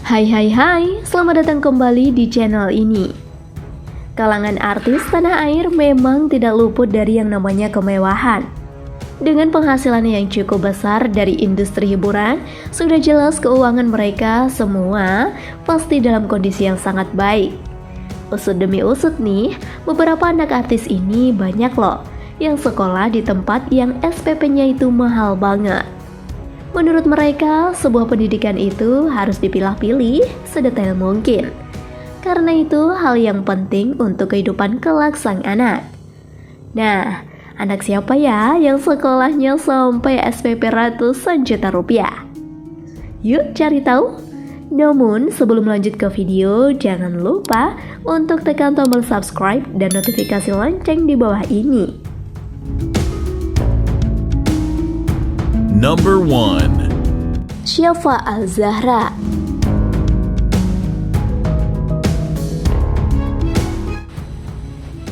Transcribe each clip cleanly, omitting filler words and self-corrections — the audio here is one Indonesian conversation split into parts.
Hai, selamat datang kembali di channel ini. Kalangan artis tanah air memang tidak luput dari yang namanya kemewahan. Dengan penghasilan yang cukup besar dari industri hiburan, sudah jelas keuangan mereka semua pasti dalam kondisi yang sangat baik. Usut demi usut nih, beberapa anak artis ini banyak loh yang sekolah di tempat yang SPP-nya itu mahal banget. Menurut mereka, sebuah pendidikan itu harus dipilah-pilih sedetail mungkin. Karena itu hal yang penting untuk kehidupan kelak sang anak. Nah, anak siapa ya yang sekolahnya sampai SPP ratusan juta rupiah? Yuk cari tahu. Namun sebelum lanjut ke video, jangan lupa untuk tekan tombol subscribe dan notifikasi lonceng di bawah ini. Number 1. Syafa Al-Zahra.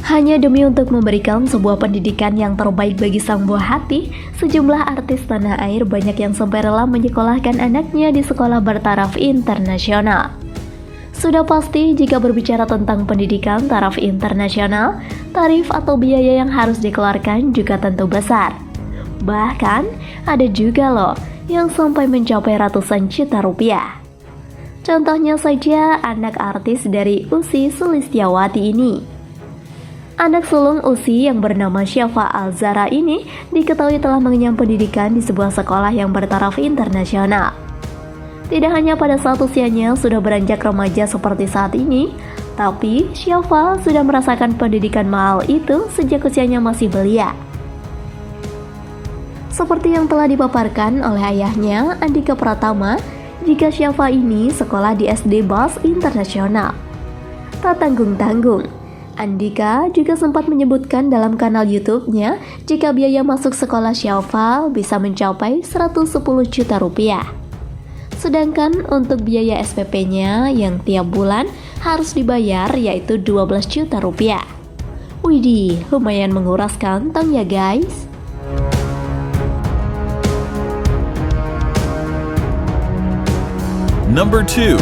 Hanya demi untuk memberikan sebuah pendidikan yang terbaik bagi sang buah hati, sejumlah artis tanah air banyak yang sampai rela menyekolahkan anaknya di sekolah bertaraf internasional. Sudah pasti jika berbicara tentang pendidikan taraf internasional, tarif atau biaya yang harus dikeluarkan juga tentu besar. Bahkan ada juga loh yang sampai mencapai ratusan juta rupiah. Contohnya saja anak artis dari Ussy Sulistyawati ini. Anak sulung Ussy yang bernama Syafa Al-Zahra ini diketahui telah mengenyam pendidikan di sebuah sekolah yang bertaraf internasional. Tidak hanya pada saat usianya sudah beranjak remaja seperti saat ini, tapi Syafa sudah merasakan pendidikan mahal itu sejak usianya masih belia. Seperti yang telah dipaparkan oleh ayahnya, Andika Pratama, jika Syafa ini sekolah di SD Bas Internasional. Tak tanggung-tanggung, Andika juga sempat menyebutkan dalam kanal YouTube-nya jika biaya masuk sekolah Syafa bisa mencapai 110 juta rupiah. Sedangkan untuk biaya SPP-nya yang tiap bulan harus dibayar yaitu 12 juta rupiah. Widih, lumayan menguras kantong ya guys. Number 2.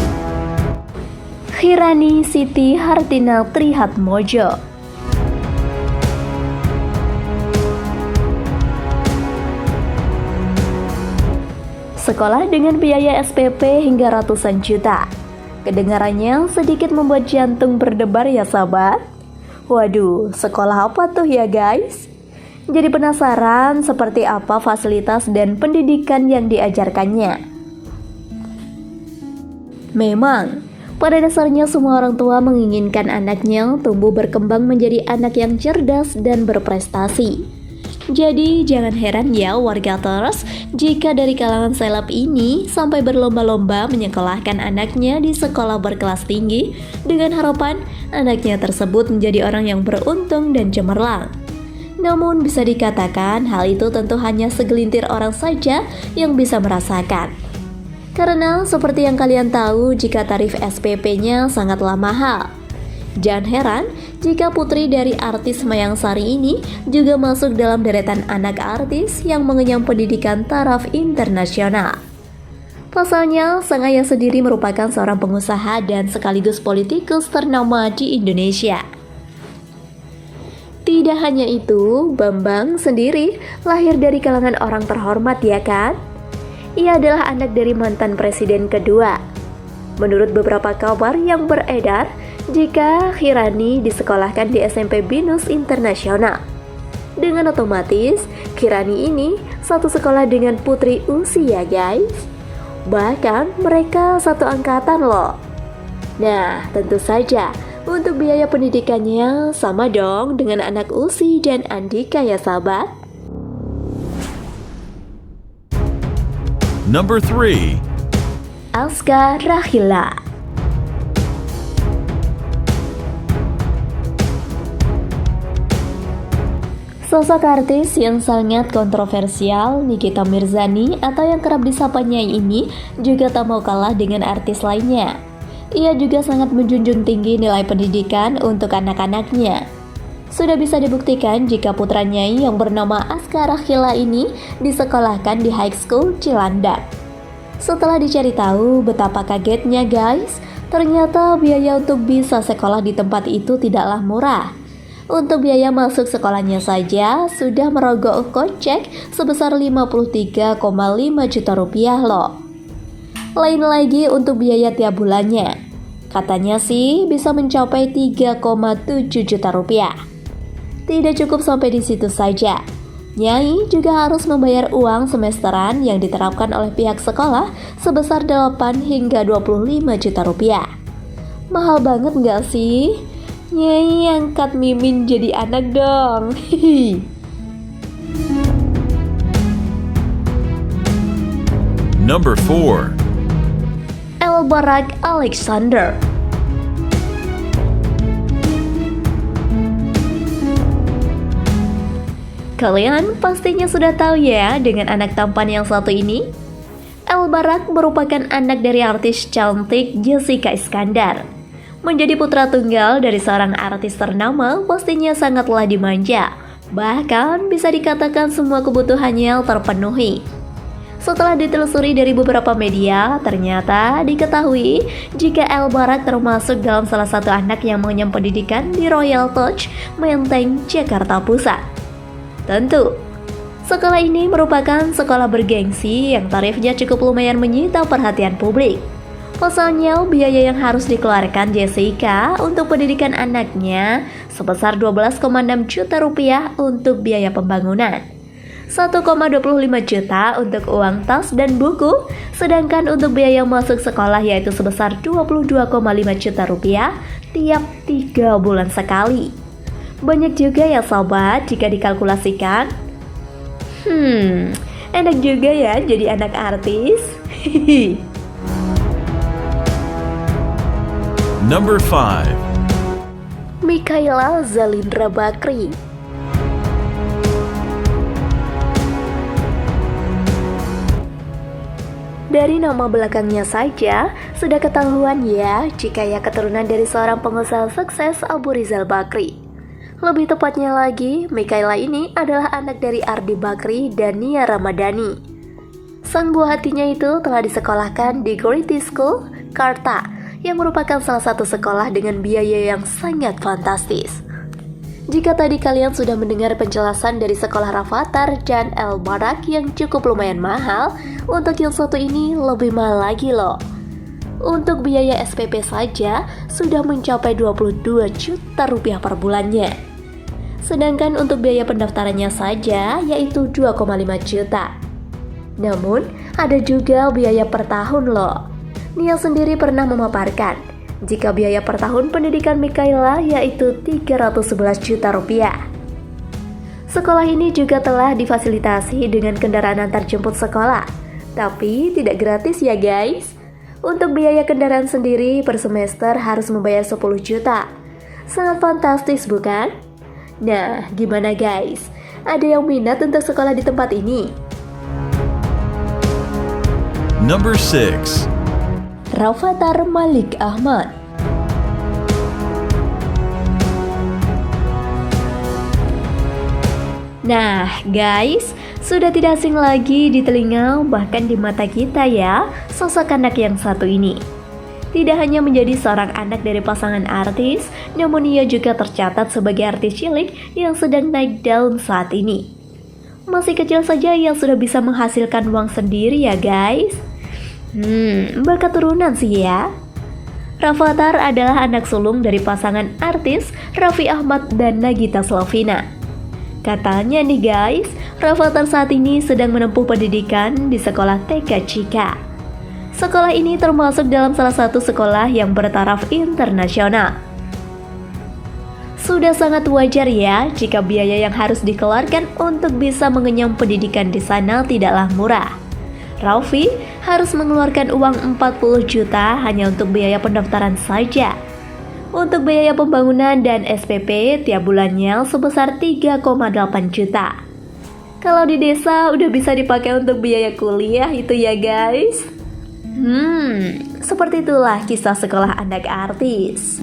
Khirani Siti Hartina Trihatmojo. Sekolah dengan biaya SPP hingga ratusan juta. Kedengarannya sedikit membuat jantung berdebar ya sahabat. Waduh, sekolah apa tuh ya guys? Jadi penasaran seperti apa fasilitas dan pendidikan yang diajarkannya. Memang, pada dasarnya semua orang tua menginginkan anaknya tumbuh berkembang menjadi anak yang cerdas dan berprestasi. Jadi jangan heran ya wargaters jika dari kalangan seleb ini sampai berlomba-lomba menyekolahkan anaknya di sekolah berkelas tinggi dengan harapan anaknya tersebut menjadi orang yang beruntung dan cemerlang. Namun bisa dikatakan hal itu tentu hanya segelintir orang saja yang bisa merasakan. Karena seperti yang kalian tahu jika tarif SPP-nya sangatlah mahal. Jangan heran jika putri dari artis Mayang Sari ini juga masuk dalam deretan anak artis yang mengenyam pendidikan taraf internasional. Pasalnya, sang ayah sendiri merupakan seorang pengusaha dan sekaligus politikus ternama di Indonesia. Tidak hanya itu, Bambang sendiri lahir dari kalangan orang terhormat ya kan? Ia adalah anak dari mantan presiden kedua. Menurut beberapa kabar yang beredar, jika Khirani disekolahkan di SMP Binus Internasional, dengan otomatis Khirani ini satu sekolah dengan putri Ussy ya guys. Bahkan mereka satu angkatan loh. Nah, tentu saja untuk biaya pendidikannya sama dong dengan anak Ussy dan Andika ya sahabat. Number 3. Aska Rahila. Sosok artis yang sangat kontroversial, Nikita Mirzani atau yang kerap disapa Nyai ini juga tak mau kalah dengan artis lainnya. Ia juga sangat menjunjung tinggi nilai pendidikan untuk anak-anaknya. Sudah bisa dibuktikan jika putra Nyai yang bernama Aska Rahila ini disekolahkan di High School Cilandak. Setelah dicari tahu, betapa kagetnya guys, ternyata biaya untuk bisa sekolah di tempat itu tidaklah murah. Untuk biaya masuk sekolahnya saja sudah merogoh kocek sebesar 53,5 juta rupiah loh. Lain lagi untuk biaya tiap bulannya. Katanya sih bisa mencapai 3,7 juta rupiah. Tidak cukup sampai di situ saja. Nyai juga harus membayar uang semesteran yang diterapkan oleh pihak sekolah sebesar 8 hingga 25 juta rupiah. Mahal banget nggak sih? Nyai angkat Mimin jadi anak dong. Number 4. Elbarak Alexander. Kalian pastinya sudah tahu ya dengan anak tampan yang satu ini. Elbarak merupakan anak dari artis cantik Jessica Iskandar. Menjadi putra tunggal dari seorang artis ternama pastinya sangatlah dimanja. Bahkan bisa dikatakan semua kebutuhannya terpenuhi. Setelah ditelusuri dari beberapa media, ternyata diketahui jika Elbarak termasuk dalam salah satu anak yang mengenyam pendidikan di Royal Touch, Menteng, Jakarta Pusat. Tentu, sekolah ini merupakan sekolah bergengsi yang tarifnya cukup lumayan menyita perhatian publik. Pasalnya, biaya yang harus dikeluarkan Jessica untuk pendidikan anaknya sebesar 12,6 juta rupiah untuk biaya pembangunan. 1,25 juta untuk uang tas dan buku, sedangkan untuk biaya masuk sekolah yaitu sebesar 22,5 juta rupiah tiap 3 bulan sekali. Banyak juga ya sobat jika dikalkulasikan. Enak juga ya jadi anak artis. Number 5. Mikaela Zalindra Bakri. Dari nama belakangnya saja, sudah ketahuan ya jika ia keturunan dari seorang pengusaha sukses Abu Rizal Bakri. Lebih tepatnya lagi, Mikaela ini adalah anak dari Ardi Bakri dan Nia Ramadhani. Sang buah hatinya itu telah disekolahkan di Gority School, Karta, yang merupakan salah satu sekolah dengan biaya yang sangat fantastis. Jika tadi kalian sudah mendengar penjelasan dari sekolah Rafathar dan Elbarak yang cukup lumayan mahal, untuk yang satu ini lebih mahal lagi loh. Untuk biaya SPP saja sudah mencapai 22 juta rupiah per bulannya. Sedangkan untuk biaya pendaftarannya saja yaitu 2,5 juta. Namun ada juga biaya per tahun loh. Nia sendiri pernah memaparkan jika biaya per tahun pendidikan Mikaela yaitu 311 juta rupiah. Sekolah ini juga telah difasilitasi dengan kendaraan antar jemput sekolah, tapi tidak gratis ya guys. Untuk biaya kendaraan sendiri per semester harus membayar 10 juta. Sangat fantastis bukan? Nah, gimana guys? Ada yang minat untuk sekolah di tempat ini? Number 6. Rafathar Malik Ahmad. Nah guys, sudah tidak asing lagi di telinga bahkan di mata kita ya sosok anak yang satu ini. Tidak hanya menjadi seorang anak dari pasangan artis, namun ia juga tercatat sebagai artis cilik yang sedang naik daun saat ini. Masih kecil saja ia sudah bisa menghasilkan uang sendiri ya guys. Bakat turunan sih ya. Rafathar adalah anak sulung dari pasangan artis Raffi Ahmad dan Nagita Slavina. Katanya nih guys, Rafathar saat ini sedang menempuh pendidikan di sekolah TK Cika. Sekolah ini termasuk dalam salah satu sekolah yang bertaraf internasional. Sudah sangat wajar ya jika biaya yang harus dikeluarkan untuk bisa mengenyam pendidikan di sana tidaklah murah. Raffi harus mengeluarkan uang 40 juta hanya untuk biaya pendaftaran saja. Untuk biaya pembangunan dan SPP tiap bulannya sebesar 3,8 juta. Kalau di desa udah bisa dipakai untuk biaya kuliah itu ya guys. Seperti itulah kisah sekolah anak artis.